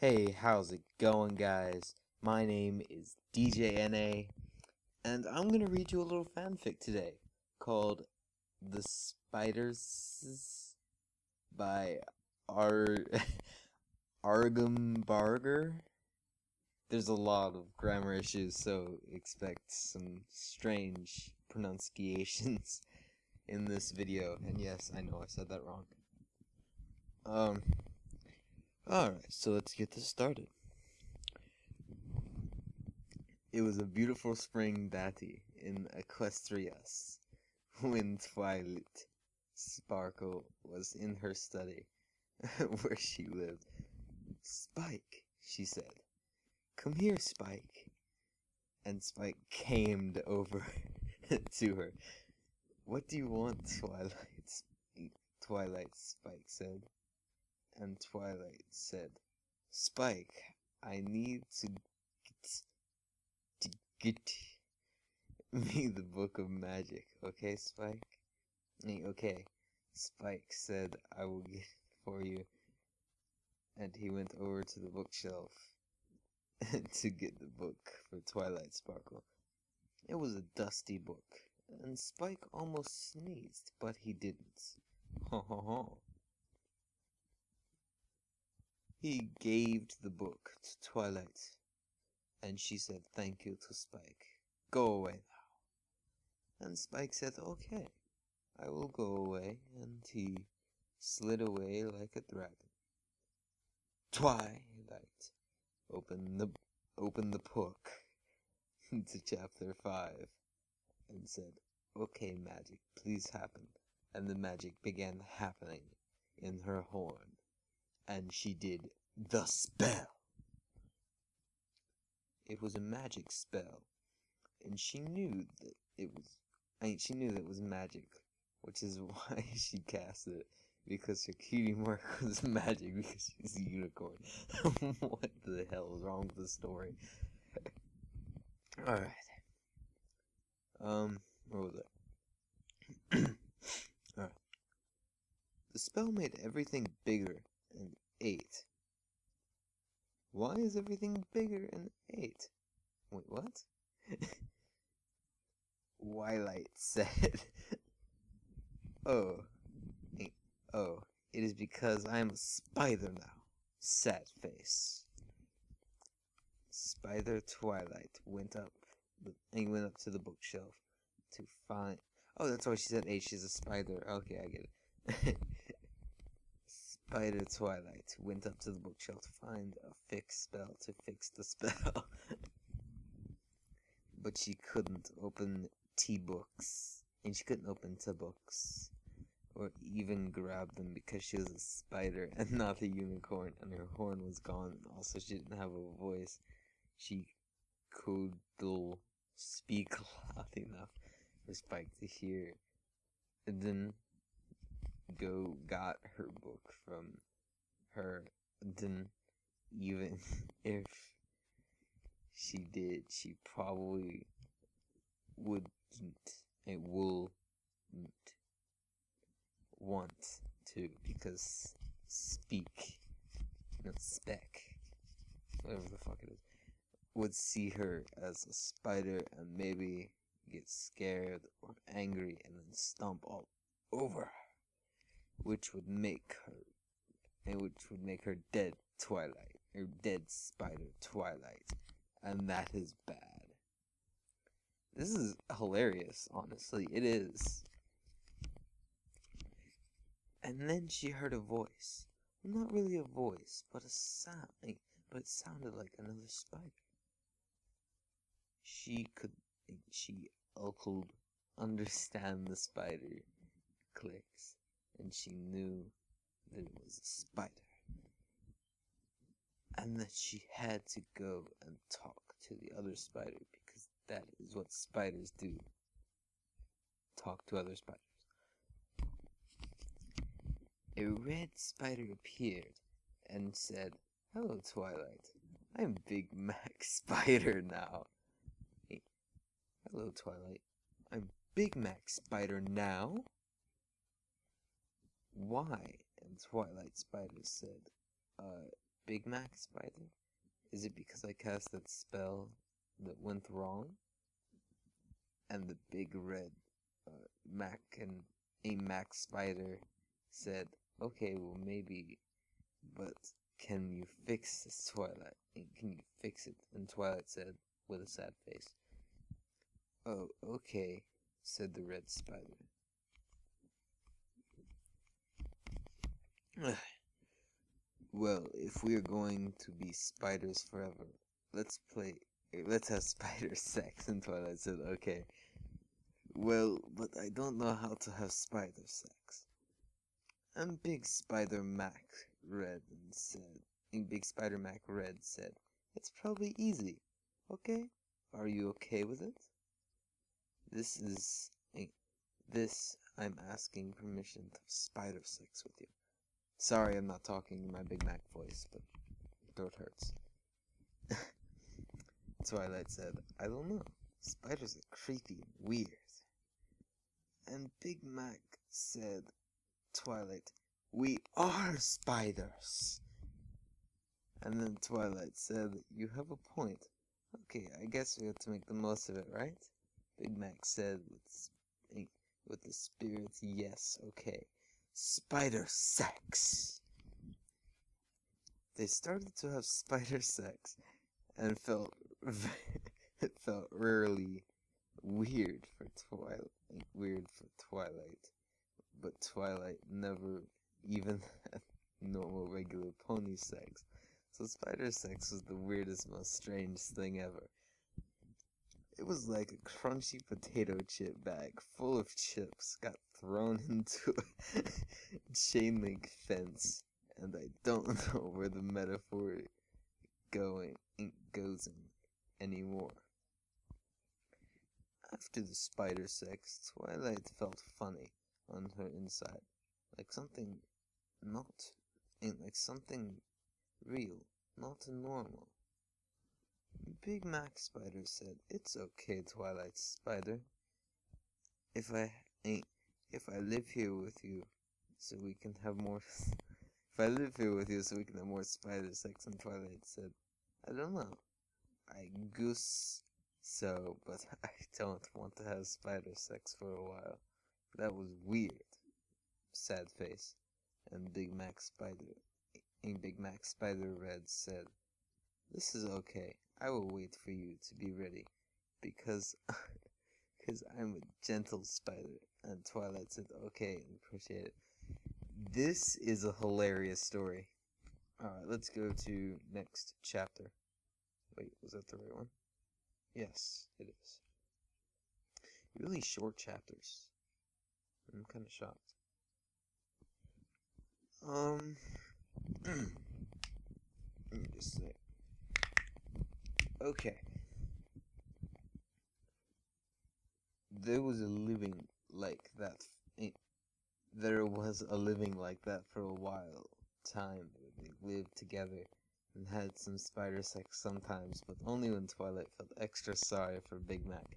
Hey, how's it going, guys? My name is DJNA, and I'm gonna read you a little fanfic today called The Spiders by Ar Argumbarger. There's a lot of grammar issues, so expect some strange pronunciations in this video. And yes, I know I said that wrong. Alright, so let's get this started. It was a beautiful spring dati in Equestrias, when Twilight Sparkle was in her study, where she lived. "Spike," she said. "Come here, Spike." And Spike camed over to her. "What do you want, Twilight?" Twilight, Spike said. And Twilight said, "Spike, I need to get me the book of magic, okay, Spike?" "Okay," Spike said, "I will get it for you." And he went over to the bookshelf to get the book for Twilight Sparkle. It was a dusty book, and Spike almost sneezed, but he didn't. Ho ho ho. He gave the book to Twilight, and she said thank you to Spike. "Go away now." And Spike said, "Okay, I will go away," and he slid away like a dragon. Twilight opened the book to chapter 5 and said, "Okay, magic, please happen." And the magic began happening in her horn, and she did the spell. It was a magic spell, and she knew that it was magic, which is why she cast it, because her cutie mark was magic because she's a unicorn. What the hell is wrong with the story? Alright. What was it? Alright. The spell made everything bigger and ate. Why is everything bigger and ate? Wait, what? Twilight said, "Oh, it is because I am a spider now." Sad face. Spider Twilight went up to the bookshelf to find. Oh, that's why she said, "Hey, she's a spider." Okay, I get it. Spider Twilight went up to the bookshelf to find a fix spell to fix the spell. But she couldn't open books, and she couldn't open books, or even grab them because she was a spider and not a unicorn, and her horn was gone, and also she didn't have a voice. She couldn't speak loud enough for Spike to hear. And then got her book from her. Then even if she did, she probably wouldn't want to, because spec, whatever the fuck it is, would see her as a spider and maybe get scared or angry and then stomp all over her, which would make her dead Twilight, or dead spider Twilight, and that is bad. This is hilarious, honestly, it is. And then she heard a voice. Well, not really a voice, but a sound, but it sounded like another spider. She could understand the spider clicks, and she knew that it was a spider. And that she had to go and talk to the other spider, because that is what spiders do. Talk to other spiders. A red spider appeared and said, "Hello, Twilight. I'm Big Mac Spider now." Hey, hello, Twilight. "I'm Big Mac Spider now?" "Why?" And Twilight Spider said, Big Mac Spider? Is it because I cast that spell that went wrong? And the big red Mac and a Mac Spider said, okay, well maybe, but can you fix this, Twilight? Can you fix it? And Twilight said, with a sad face, oh, okay, said the red spider. Well, if we are going to be spiders forever, let's have spider sex. And Twilight said, okay. Well, but I don't know how to have spider sex. And Big Spider Mac Red said, it's probably easy. Okay? Are you okay with it? I'm asking permission to have spider sex with you. Sorry, I'm not talking in my Big Mac voice, but throat hurts. Twilight said, I don't know. Spiders are creepy and weird. And Big Mac said, Twilight, we are spiders. And then Twilight said, you have a point. Okay, I guess we have to make the most of it, right? Big Mac said with the spirit, yes, okay. Spider sex. They started to have spider sex and it felt really weird for Twilight. But Twilight never even had normal regular pony sex. So spider sex was the weirdest, most strange thing ever. It was like a crunchy potato chip bag full of chips got thrown into a chain link fence, and I don't know where the metaphor goes anymore. After the spider sex, Twilight felt funny on her inside, like something real, not normal. Big Mac Spider said, it's okay, Twilight Spider. If I live here with you so we can have more spider sex. And Twilight said, I don't know. I guess so, but I don't want to have spider sex for a while. That was weird. Sad face. And Big Mac Spider Red said, this is okay. I will wait for you to be ready, because I'm a gentle spider. And Twilight said, okay, appreciate it. This is a hilarious story. Alright, let's go to next chapter. Wait, was that the right one? Yes, it is. Really short chapters. I'm kind of shocked. Let me just say. Okay. There was a living like that. There was a living like that for a while. Time they lived together and had some spider sex sometimes, but only when Twilight felt extra sorry for Big Mac.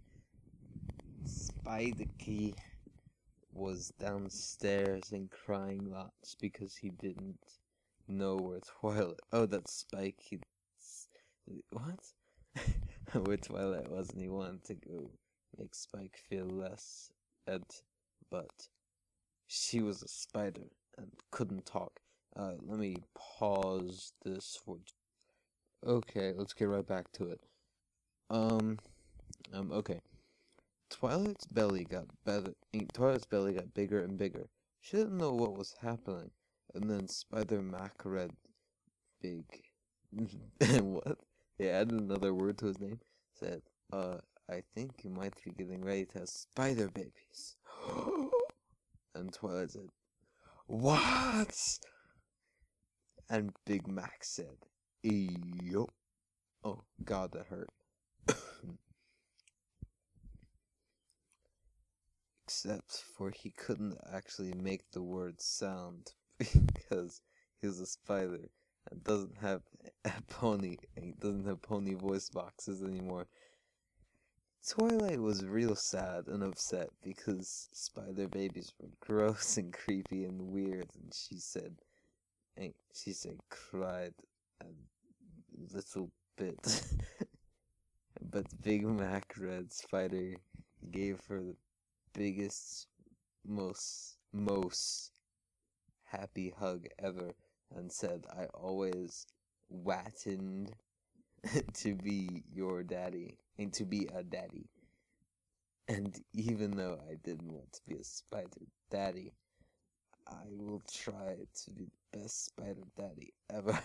Spidey was downstairs and crying lots because he didn't know where Twilight. Oh, that's Spike. What? Where Twilight was, and he wanted to go make Spike feel less but she was a spider and couldn't talk. Let me pause this for. Okay, let's get right back to it. Okay. Twilight's belly got bigger and bigger. She didn't know what was happening, and then Spider Mac Red Big. What? They added another word to his name. Said, I think you might be getting ready to have spider babies. And Twilight said, what? And Big Mac said, yo. Oh, God, that hurt. Except for he couldn't actually make the word sound because he was a spider and doesn't have pony voice boxes anymore. Twilight was real sad and upset because spider babies were gross and creepy and weird, and she cried a little bit. But Big Mac Red Spider gave her the biggest, most happy hug ever and said, I always wanted to be your daddy and to be a daddy. And even though I didn't want to be a spider daddy, I will try to be the best spider daddy ever.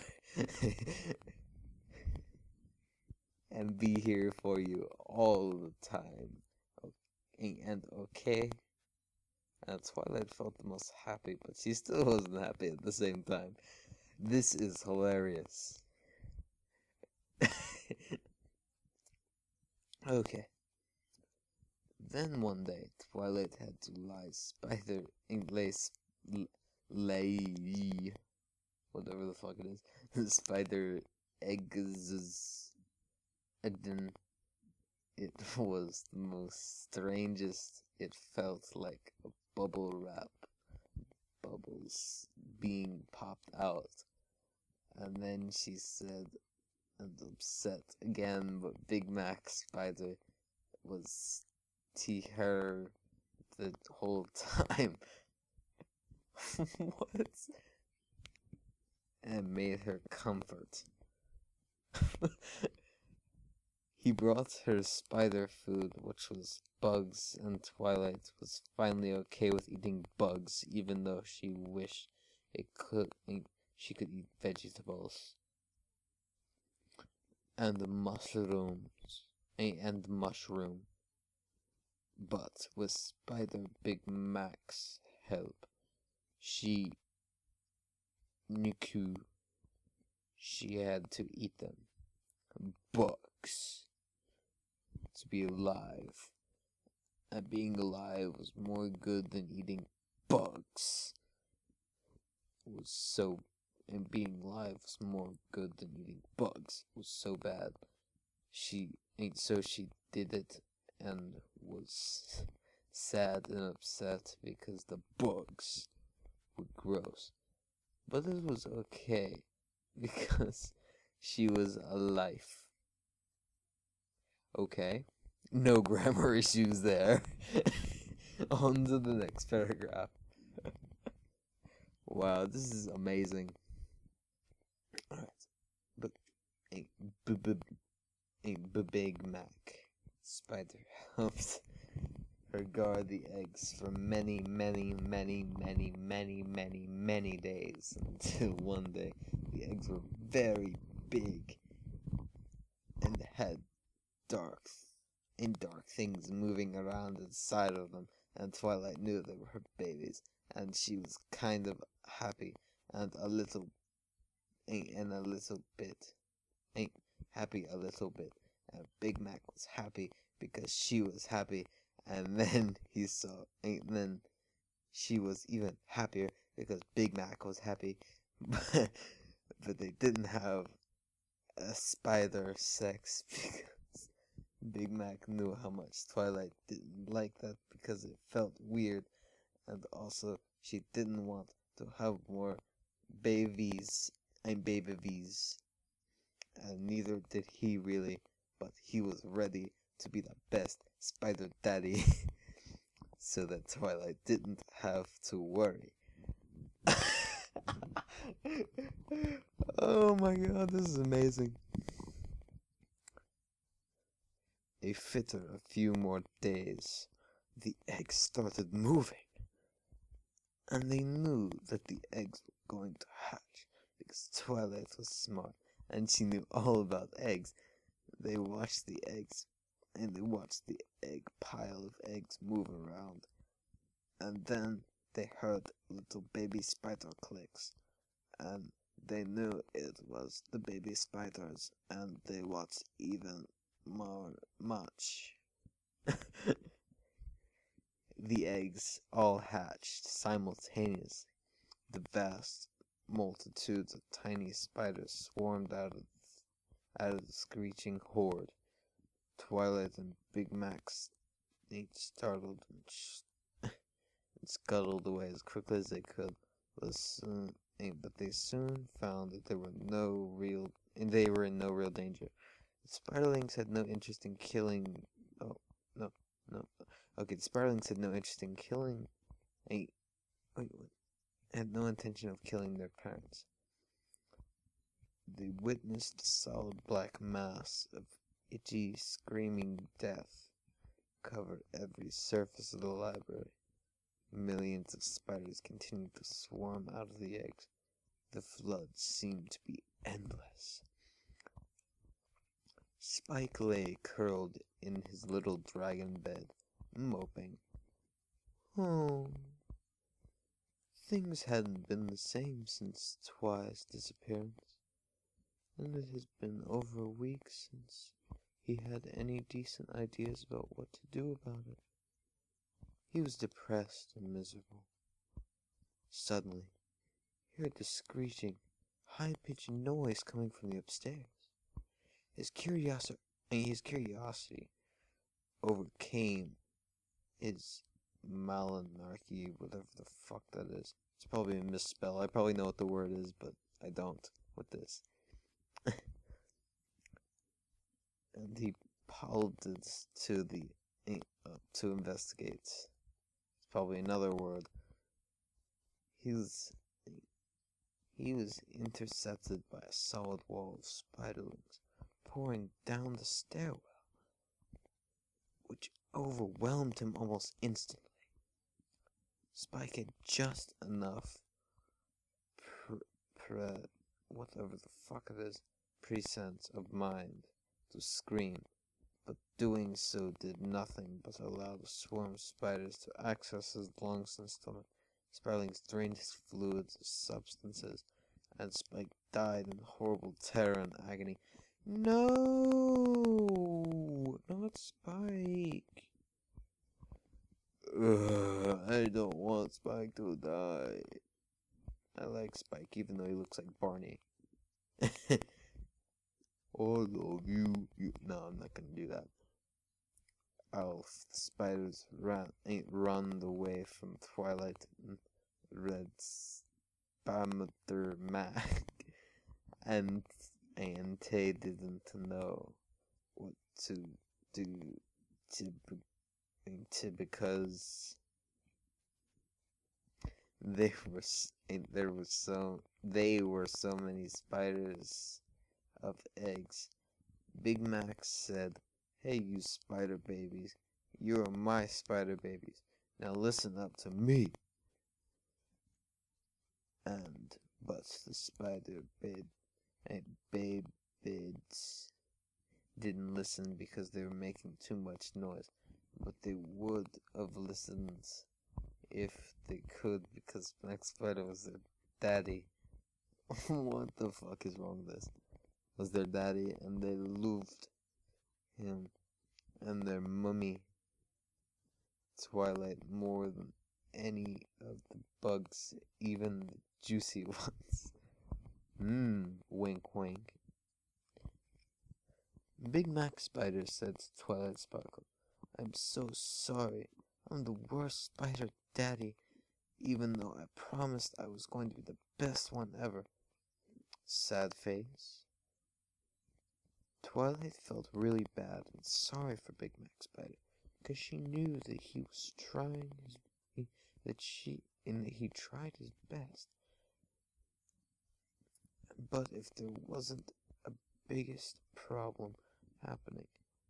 And be here for you all the time. And okay? And Twilight felt the most happy, but she still wasn't happy at the same time. This is hilarious. Okay. Then one day, Twilight had to lay whatever the fuck it is, spider eggs. And then it was the most strangest. It felt like a bubble wrap, bubbles being popped out. And then she said, and upset again, but Big Mac Spider was her the whole time. What? And made her comfort. He brought her spider food, which was bugs, and Twilight was finally okay with eating bugs, even though she wished she could eat vegetables. And mushrooms. And mushroom. But with Spider Big Mac's help, she had to eat them. Bugs. To be alive. And being alive was more good than eating bugs. And being alive was more good than eating bugs. It was so bad. So she did it and was sad and upset because the bugs were gross. But it was okay because she was alive. Okay, no grammar issues there. On to the next paragraph. Wow, this is amazing. Alright, but a Big Mac Spider helped her guard the eggs for many days, until one day the eggs were very big and had dark things moving around inside of them, and Twilight knew they were her babies, and she was kind of happy and a little bit happy a little bit, and Big Mac was happy because she was happy, and then then she was even happier because Big Mac was happy, but they didn't have a spider sex because Big Mac knew how much Twilight didn't like that because it felt weird, and also she didn't want to have more babies, and neither did he really, but he was ready to be the best spider daddy so that Twilight didn't have to worry. Oh my god, this is amazing. After a few more days, the eggs started moving, and they knew that the eggs were going to hatch because Twilight was smart and she knew all about eggs. They watched the eggs, and they watched the egg pile of eggs move around, and then they heard little baby spider clicks, and they knew it was the baby spiders, and they watched even much. The eggs all hatched simultaneously. The vast multitudes of tiny spiders swarmed out of the screeching horde. Twilight and Big Max each startled and scuttled away as quickly as they could, but but they soon found that they were in no real danger. The spiderlings had no interest in killing. Oh no, no. Okay, the spiderlings had no interest in killing. Wait, what? Had no intention of killing their parents. They witnessed a solid black mass of itchy, screaming death cover every surface of the library. Millions of spiders continued to swarm out of the eggs. The flood seemed to be endless. Spike lay curled in his little dragon bed, moping. Oh, things hadn't been the same since Twi's disappearance, and it had been over a week since he had any decent ideas about what to do about it. He was depressed and miserable. Suddenly, he heard the screeching, high-pitched noise coming from the upstairs. His curiosity overcame his malinarchy, whatever the fuck that is. It's probably a misspell. I probably know what the word is, but I don't with this. And he polted to investigate. It's probably another word. He was intercepted by a solid wall of spiderlings pouring down the stairwell, which overwhelmed him almost instantly. Spike had just enough whatever the fuck it is, presence of mind to scream, but doing so did nothing but allow the swarm of spiders to access his lungs and stomach. Spiderlings drained his fluids and substances, and Spike died in horrible terror and agony. No, not Spike. I don't want Spike to die. I like Spike even though he looks like Barney. All of you. No, I'm not gonna do that. The spiders run away from Twilight and Red Spammer Mac, and they didn't know what to do because they were so many spiders of eggs. Big Mac said, "Hey, you spider babies, you are my spider babies. Now listen up to me." But the spider babies didn't listen because they were making too much noise. But they would have listened if they could, because Black Spider was their daddy. What the fuck is wrong with this? Was their daddy, and they loved him and their mummy Twilight more than any of the bugs, even the juicy ones. Wink wink. Big Mac Spider said to Twilight Sparkle, "I'm so sorry. I'm the worst spider daddy, even though I promised I was going to be the best one ever." Sad face. Twilight felt really bad and sorry for Big Mac Spider, because she knew that he was trying that he tried his best. But if there wasn't a biggest problem happening,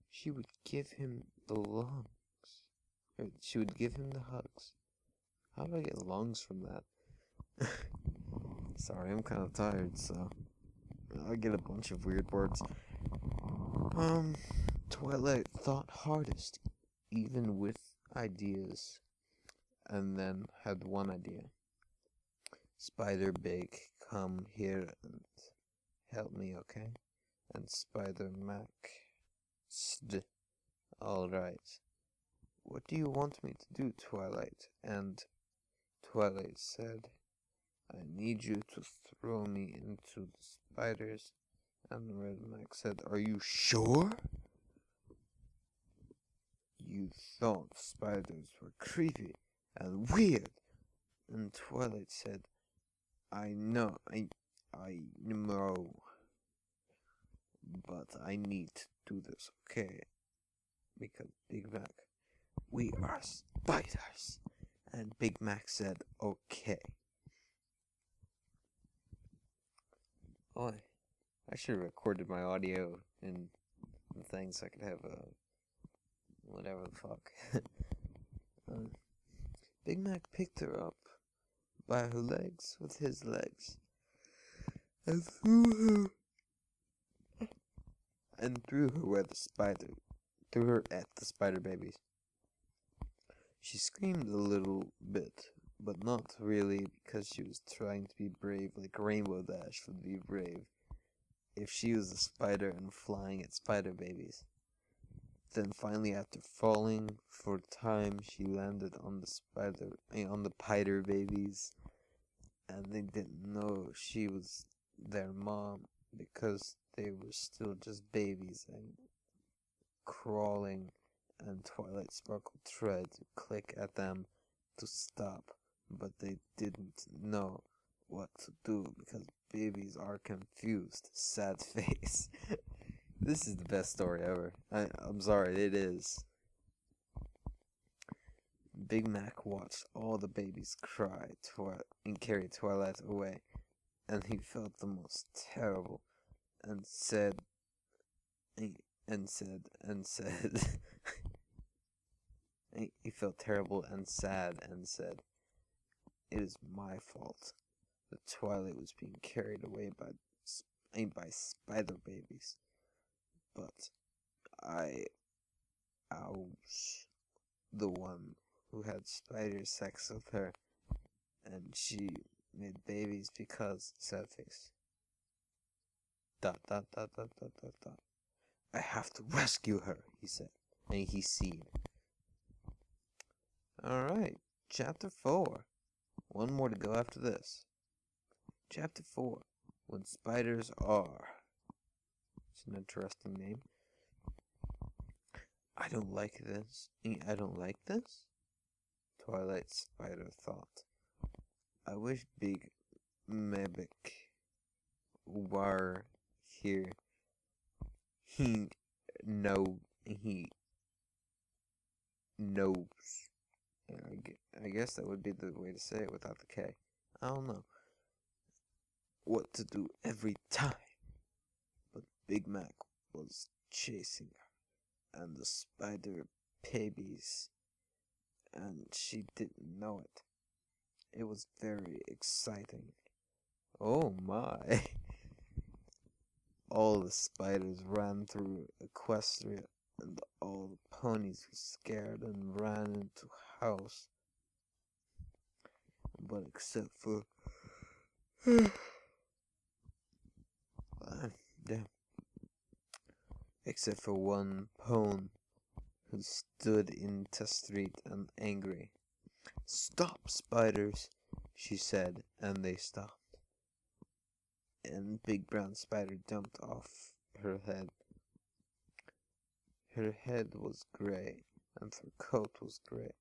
she would give him the lungs. Or she would give him the hugs. How do I get lungs from that? Sorry, I'm kind of tired, so I get a bunch of weird words. Twilight thought hardest, even with ideas, and then had one idea. "Spider Big, come here and help me, okay?" And Spider Mac said, "All right. What do you want me to do, Twilight?" And Twilight said, "I need you to throw me into the spiders." And Red Mac said, "Are you sure? You thought spiders were creepy and weird." And Twilight said, I know, I know, but I need to do this, okay? Because Big Mac, we are spiders. And Big Mac said, okay. Oh, I should have recorded my audio in the thing so I could have a whatever the fuck. Big Mac picked her up by her legs with his legs and threw her where the spider threw her at the spider babies. She screamed a little bit, but not really, because she was trying to be brave like Rainbow Dash would be brave if she was a spider and flying at spider babies. Then finally, after falling for time, she landed on the spider babies, and they didn't know she was their mom because they were still just babies and crawling, and Twilight Sparkle tried to click at them to stop, but they didn't know what to do because babies are confused. Sad face. This is the best story ever. I'm sorry, it is. Big Mac watched all the babies cry and carry Twilight away, and he felt the most terrible, and said, he felt terrible and sad and said, "It is my fault that Twilight was being carried away by spider babies. But I was the one who had spider sex with her, and she made babies because sad face. ... I have to rescue her," he said, and he seed. Alright, chapter 4. One more to go after this. Chapter 4. When Spiders Are. It's an interesting name. I don't like this. I don't like this? Twilight Spider thought. I wish Big Mebik were here. He knows. I guess that would be the way to say it without the K. I don't know what to do every time. But Big Mac was chasing her and the spider babies, and she didn't know it. It was very exciting. Oh my. All the spiders ran through Equestria, and all the ponies were scared and ran into house. But except for except for one pony who stood in the street and angry. "Stop, spiders," she said, and they stopped. And Big Brown Spider jumped off her head. Her head was gray, and her coat was gray,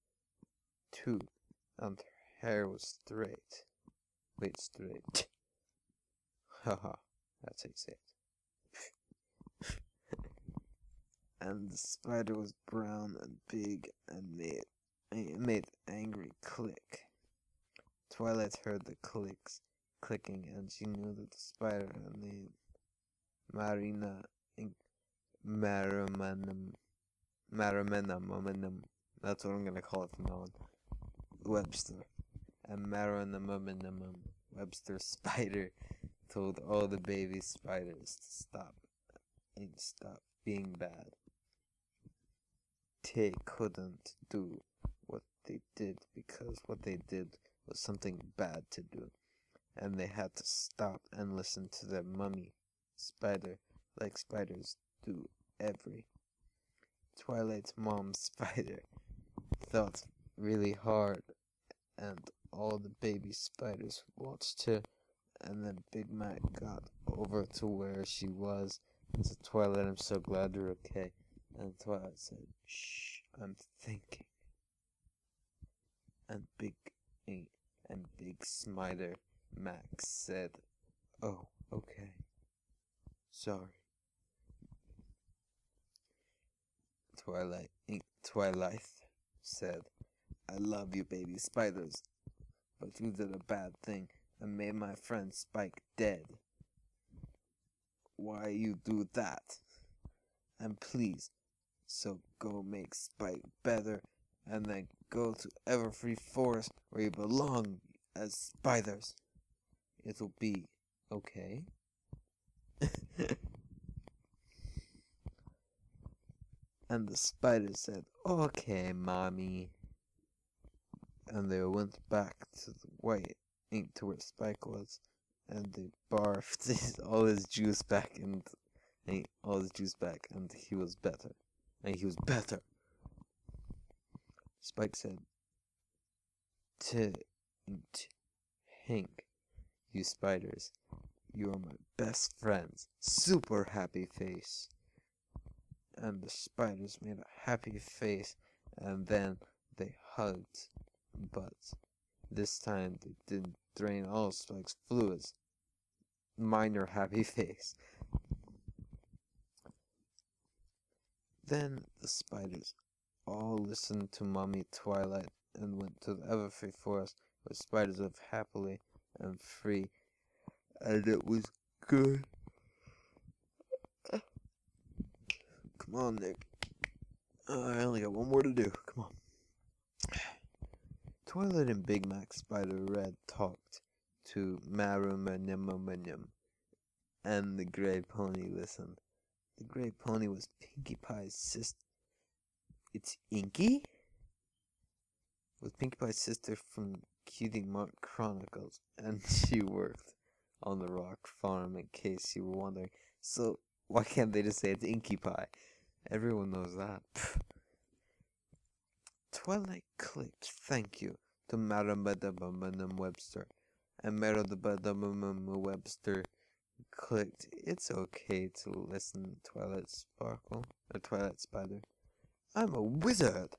too, and her hair was straight. Wait, straight. Haha, that's how you say it. And the spider was brown and big and made angry click. Twilight heard the clicking, and she knew that the spider had named Marina Maramenum. That's what I'm gonna call it from now on. Webster. And Maramenum Webster Spider told all the baby spiders to stop being bad. They couldn't do what they did because what they did was something bad to do, and they had to stop and listen to their mummy spider like spiders do every. Twilight's mom spider thought really hard, and all the baby spiders watched her, and then Big Mac got over to where she was and said, "Twilight, I'm so glad you're okay." And Twilight said, "Shh, I'm thinking." And Big Spider Max said, "Oh, okay. Sorry." Twilight said, "I love you, baby spiders, but you did a bad thing and made my friend Spike dead. Why you do that? And please, so go make Spike better, and then go to Everfree Forest where you belong as spiders. It'll be okay." And the spiders said, "Okay, mommy." And they went back to the white ink to where Spike was, and they barfed all his juice back, and he was better. And he was better. Spike said, "Hank, you spiders, you are my best friends." Super happy face. And the spiders made a happy face, and then they hugged, but this time they didn't drain all Spike's fluids. Minor happy face. Then the spiders all listened to Mommy Twilight and went to the Everfree Forest where spiders lived happily and free, and it was good. Come on, Nick. I only got one more to do. Come on. Twilight and Big Mac Spider Red talked to Marumanimum, and the Gray Pony listened. The Gray Pony was Pinkie Pie's sister. It's Inky? Was Pinkie Pie's sister from Cutie Mark Chronicles, and she worked on the rock farm, in case you were wondering. So why can't they just say it's Inky Pie? Everyone knows that. Twilight clicked "thank you" to Marabadabum Webster, and Marabadabum Webster clicked "it's okay to listen, Twilight Sparkle," or Twilight Spider. "I'm a wizard,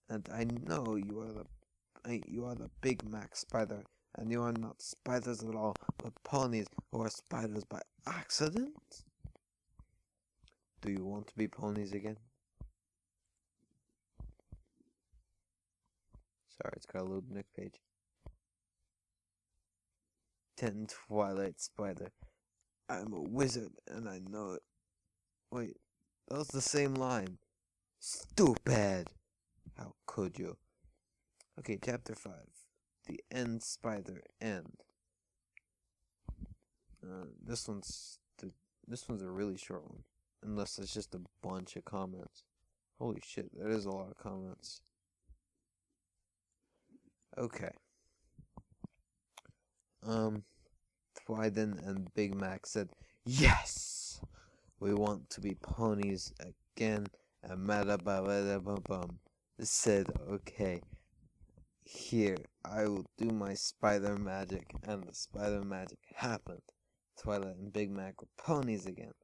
and I know you are the Big Mac Spider, and you are not spiders at all, but ponies who are spiders by accident. Do you want to be ponies again?" Sorry, it's got to load the next page. 10 Twilight Spider. "I'm a wizard, and I know it." Wait, that was the same line. Stupid! How could you? Okay, chapter 5. The End Spider End. This one's a really short one, unless it's just a bunch of comments. Holy shit, there is a lot of comments. Okay. Twilight and Big Mac said, "Yes! We want to be ponies again." And Madababababum said, "Okay. Here, I will do my spider magic." And the spider magic happened. Twilight and Big Mac were ponies again,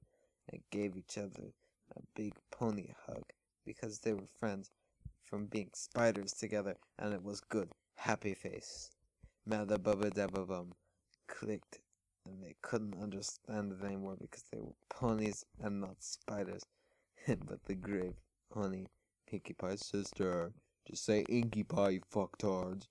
and gave each other a big pony hug, because they were friends from being spiders together, and it was good. Happy face. Madababababum clicked, and they couldn't understand it anymore because they were ponies and not spiders. But the Gray Pony, Pinkie Pie's sister, just say Inky Pie, you fucktards,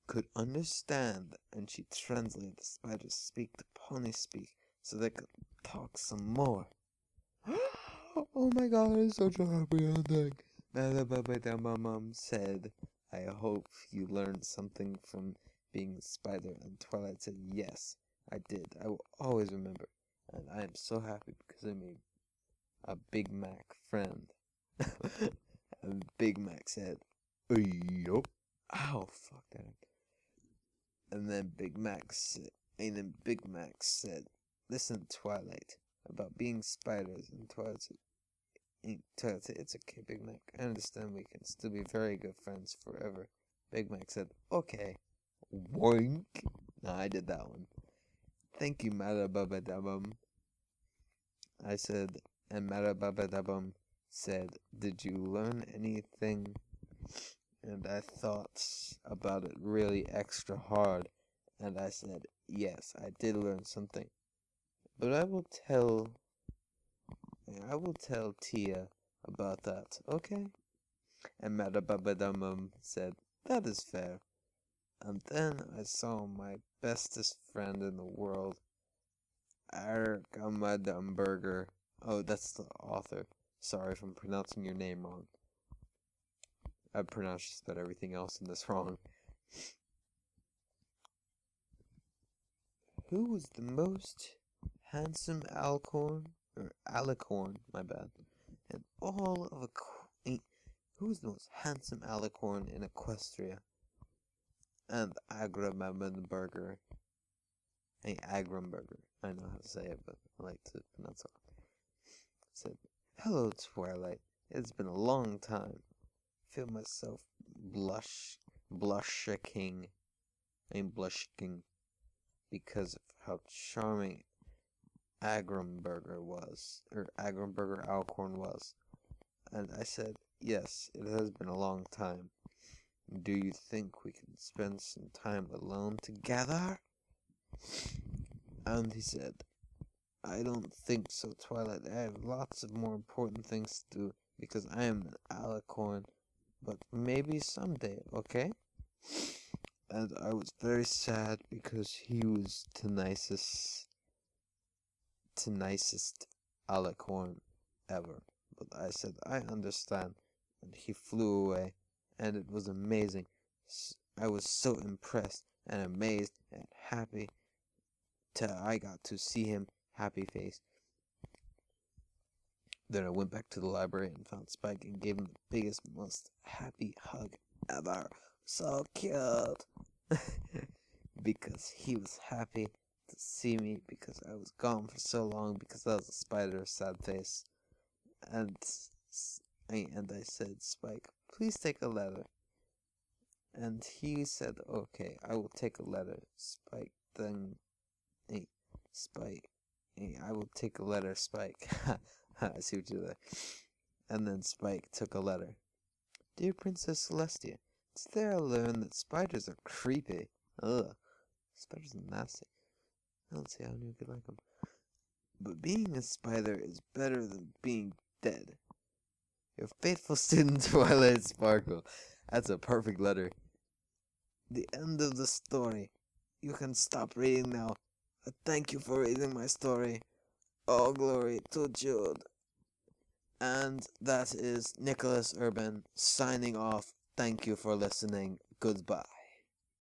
could understand, and she translated the spiders speak to pony speak so they could talk some more. Oh my god, it's such a happy ending. Mom said, "I hope you learned something from being a spider." And Twilight said, "Yes, I did. I will always remember. And I am so happy because I made a Big Mac friend." And Big Mac said, "Yup." Ow, fuck that. And then Big Mac said, "Listen, Twilight, about being spiders." And Twilight said, "It's okay, Big Mac. I understand we can still be very good friends forever." Big Mac said, "Okay." Woink. No, I did that one. "Thank you, Marabababum." I said, and Marabababum said, "Did you learn anything?" And I thought about it really extra hard, and I said, yes, I did learn something. But I will tell Tia about that, okay? And Madababadamum said, that is fair. And then I saw my bestest friend in the world, Arkamadamberger. Oh, that's the author. Sorry if I'm pronouncing your name wrong. I pronounced just about everything else in this wrong. Who was the most handsome alicorn, my bad, in all of who was the most handsome alicorn in Equestria? And Agramburger. Agramburger. I know how to say it, but I like to pronounce it. Said, hello, Twilight. It's been a long time. Feel myself blushing because of how charming Agramburger Alcorn was. And I said, yes, it has been a long time. Do you think we can spend some time alone together? And he said, I don't think so, Twilight. I have lots of more important things to do because I am an alicorn, but maybe someday, okay? And I was very sad because he was the nicest alicorn ever. But I said, I understand. And he flew away, and it was amazing. I was so impressed and amazed and happy till I got to see him happy face. Then I went back to the library and found Spike and gave him the biggest, most happy hug ever. So cute. Because he was happy to see me because I was gone for so long because I was a spider, sad face. And I said, Spike, please take a letter. And he said, okay, I will take a letter. Spike, then, Spike, I will take a letter, Spike. I see what you did there. And then Spike took a letter. Dear Princess Celestia, it's there I learned that spiders are creepy. Ugh, spiders are nasty. I don't see how anyone could like them. But being a spider is better than being dead. Your faithful student, Twilight Sparkle. That's a perfect letter. The end of the story. You can stop reading now. Thank you for reading my story. All glory to Jude. And that is Nicholas Urban signing off. Thank you for listening. Goodbye.